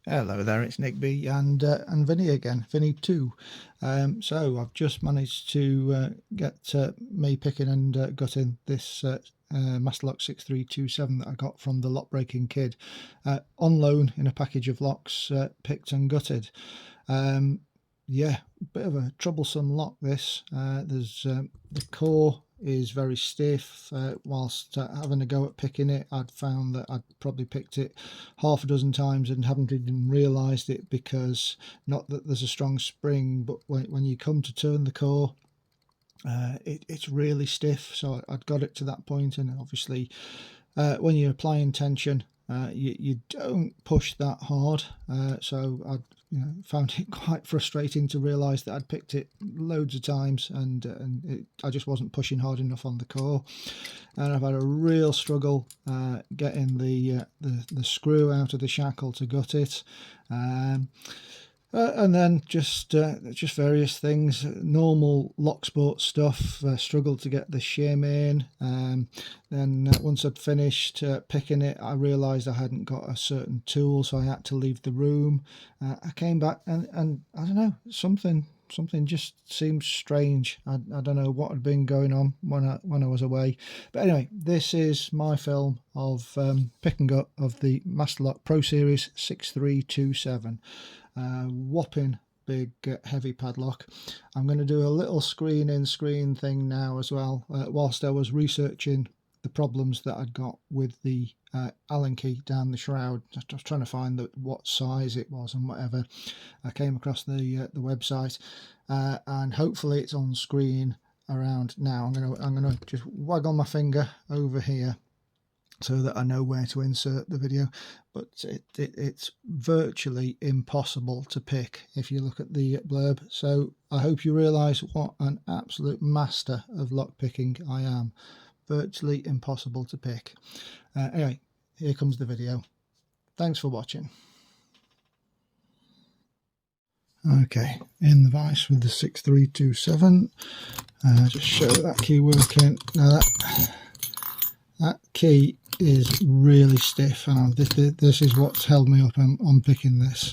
Hello there, it's Nick B and Vinny again, Vinny 2. So I've just managed to get me picking and gutting this Masterlock 6327 that I got from the Lock Breaking Kid on loan in a package of locks, picked and gutted. Yeah, bit of a troublesome lock this. There's the core is very stiff. Whilst having a go at picking it, I'd found that I'd probably picked it half a dozen times and haven't even realised it, because not that there's a strong spring, but when you come to turn the core, it's really stiff. So I'd got it to that point, and obviously when you're applying tension, you don't push that hard. So I found it quite frustrating to realise that I'd picked it loads of times and I just wasn't pushing hard enough on the core. And I've had a real struggle getting the screw out of the shackle to gut it. And then just various things, normal lock sport stuff. Struggled to get the shim in. Then once I'd finished picking it, I realised I hadn't got a certain tool, so I had to leave the room. I came back and I don't know, something just seemed strange. I don't know what had been going on when I was away. But anyway, this is my film of pick and gut of the Masterlock Pro Series 6327. Whopping big heavy padlock. I'm going to do a little screen in screen thing now as well, whilst I was researching the problems that I'd got with the Allen key down the shroud. I was trying to find what size it was and whatever. I came across the website, and hopefully it's on screen around now. I'm gonna just waggle my finger over here so that I know where to insert the video, but it's virtually impossible to pick if you look at the blurb. So I hope you realise what an absolute master of lock picking I am. Virtually impossible to pick. Anyway, here comes the video. Thanks for watching. Okay, in the vise with the 6327. Just show that key working. Now that key is really stiff, and this is what's held me up on picking this.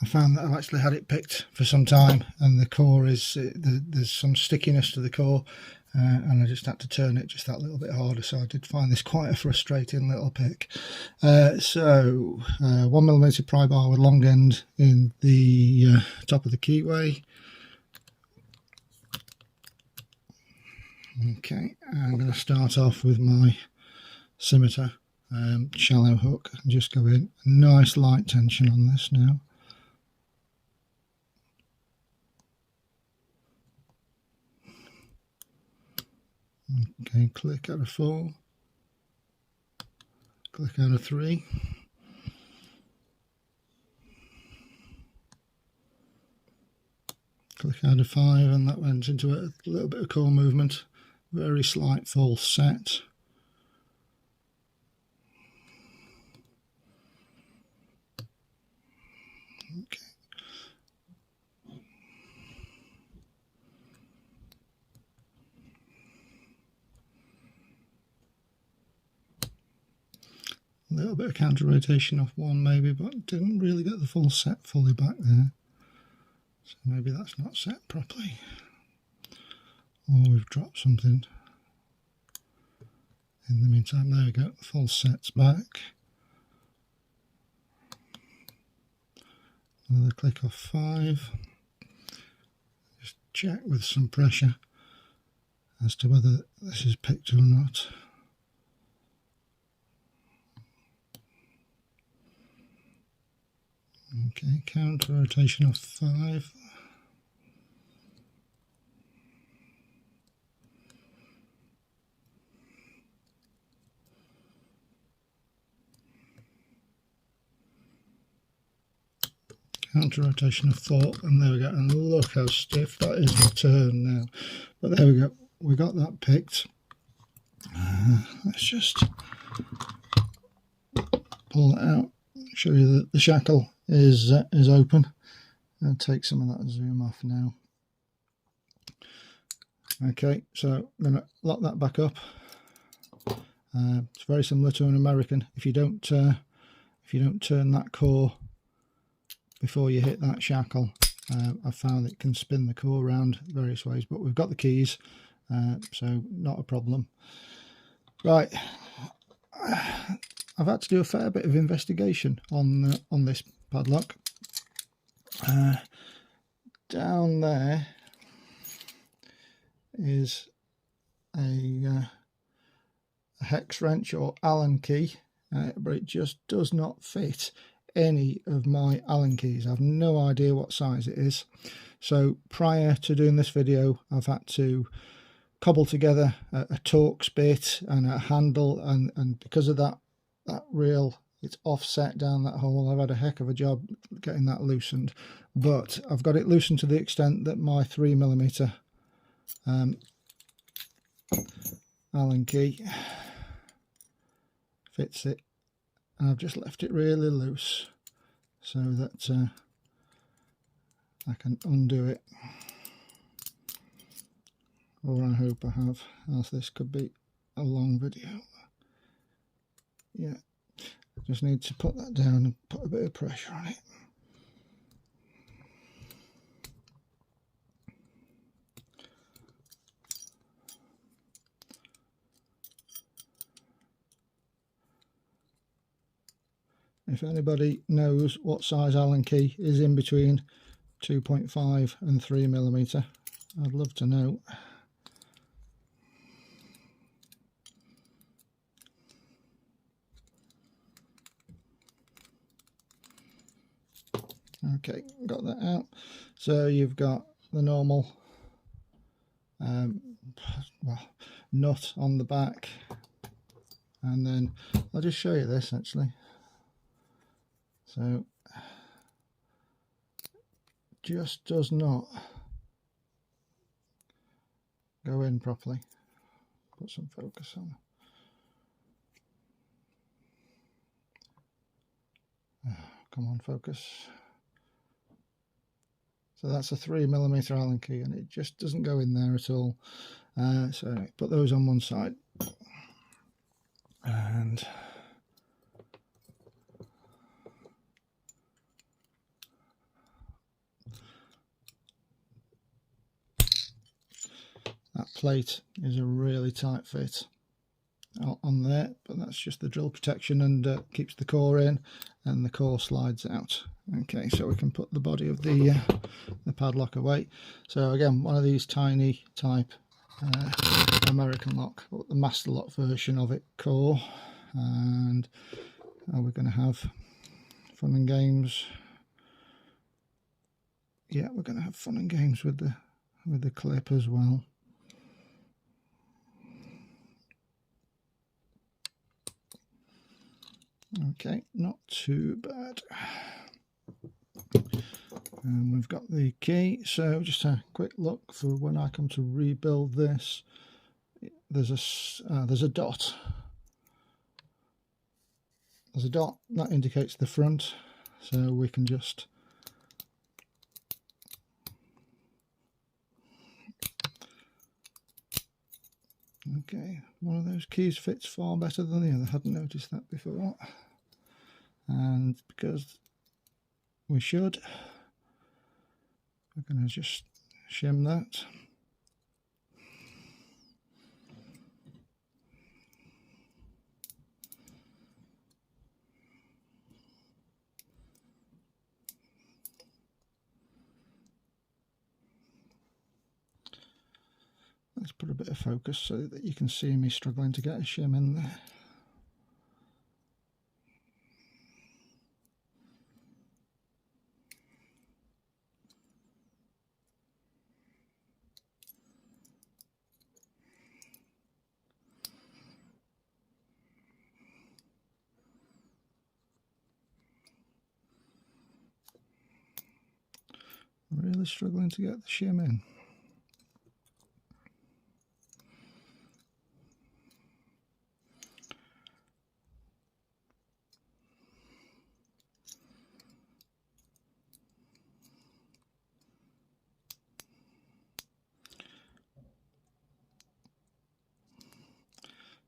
I found that I've actually had it picked for some time, and the core is there's some stickiness to the core, and I just had to turn it just that little bit harder. So I did find this quite a frustrating little pick. So 1mm pry bar with long end in the top of the keyway. Okay, I'm going to start off with my scimitar shallow hook and just go in. Nice light tension on this now. Okay, click out of 4, click out of 3. Click out of 5, and that went into a little bit of core movement. Very slight false set. Okay. A little bit of counter rotation off 1 maybe, but didn't really get the full set fully back there. So maybe that's not set properly. Or we've dropped something. In the meantime, there we go, full set's back. Another click off 5. Just check with some pressure as to whether this is picked or not. Okay, counter rotation of 5. Counter rotation of 4, and there we go. And look how stiff that is returned now. But there we go. We got that picked. Let's just pull it out. Show you that the shackle is open. I'll take some of that zoom off now. Okay, so I'm going to lock that back up. It's very similar to an American. If you don't if you don't turn that core before you hit that shackle, I've found it can spin the core around various ways, but we've got the keys, so not a problem. Right, I've had to do a fair bit of investigation on this padlock. Down there is a hex wrench or Allen key, but it just does not fit any of my Allen keys. I have no idea what size it is. So prior to doing this video, I've had to cobble together a Torx bit and a handle, and because of that reel, it's offset down that hole. I've had a heck of a job getting that loosened, but I've got it loosened to the extent that my 3mm Allen key fits it, and I've just left it really loose so that I can undo it, or I hope I have, else this could be a long video. Yeah, just need to put that down and put a bit of pressure on it. If anybody knows what size Allen key is in between 2.5 and 3mm, I'd love to know. Okay, got that out. So you've got the normal nut on the back, and then I'll just show you this actually. So just does not go in properly. Put some focus on. Oh, come on, focus. So that's a 3mm Allen key, and it just doesn't go in there at all. So put those on one side, and that plate is a really tight fit on there, but that's just the drill protection, and keeps the core in, and the core slides out. Okay, so we can put the body of the padlock away. So again, one of these tiny type American lock, or the master lock version of it, core, and we're going to have fun and games. Yeah, we're going to have fun and games with the clip as well. Okay, not too bad. And we've got the key. So just a quick look for when I come to rebuild this. There's a dot. There's a dot that indicates the front, so we can just okay, one of those keys fits far better than the other. I hadn't noticed that before, and because we should, we're going to just shim that. Let's put a bit of focus so that you can see me struggling to get a shim in there. Really struggling to get the shim in.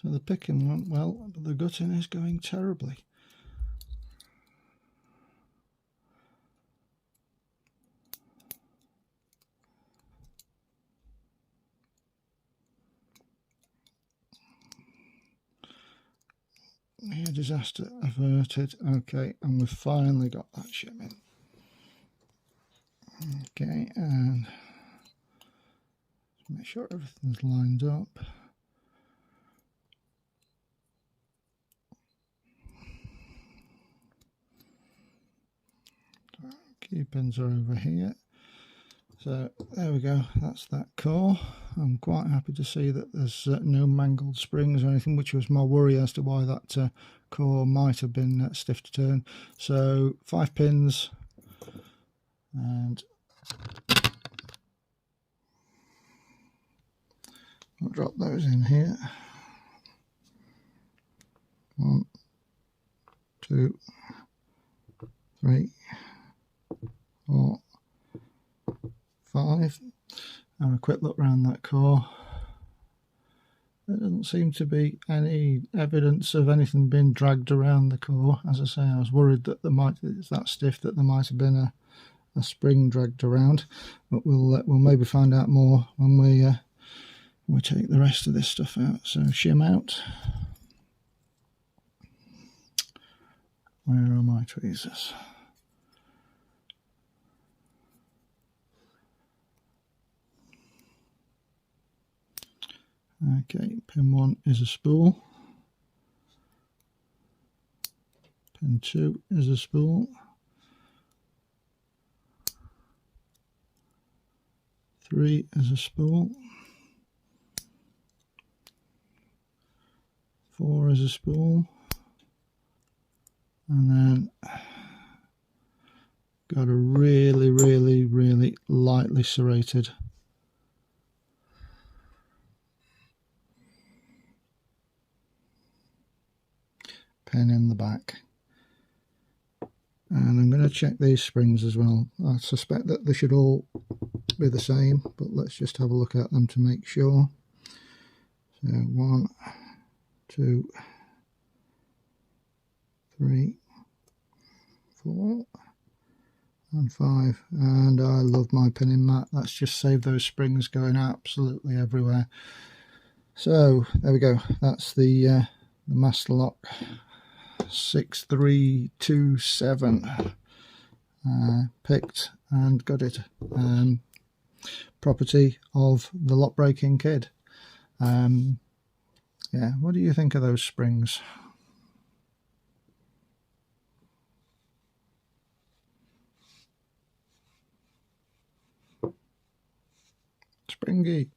So the picking went well, but the gutting is going terribly. Yeah, disaster averted. Okay, and we've finally got that shim in. Okay, and make sure everything's lined up. Key pins are over here. So there we go, that's that core. I'm quite happy to see that there's no mangled springs or anything, which was my worry as to why that core might have been stiff to turn. So 5 pins, and I'll drop those in here. 1, 2, 3, 4, 5. Have a quick look around that core. There doesn't seem to be any evidence of anything being dragged around the core. As I say, I was worried that it's that stiff that there might have been a spring dragged around, but we'll maybe find out more when we take the rest of this stuff out. So shim out. Where are my tweezers? Okay, pin 1 is a spool. Pin 2 is a spool. 3 is a spool. 4 is a spool. And then got a really, really, really lightly serrated pin in the back. And I'm going to check these springs as well. I suspect that they should all be the same, but let's just have a look at them to make sure. So 1, 2, 3, 4 and 5. And I love my pinning mat. That's just saved those springs going absolutely everywhere. So there we go. That's the Master Lock 6327 picked and got it. Property of the lock breaking kid. Yeah, what do you think of those springs? Springy.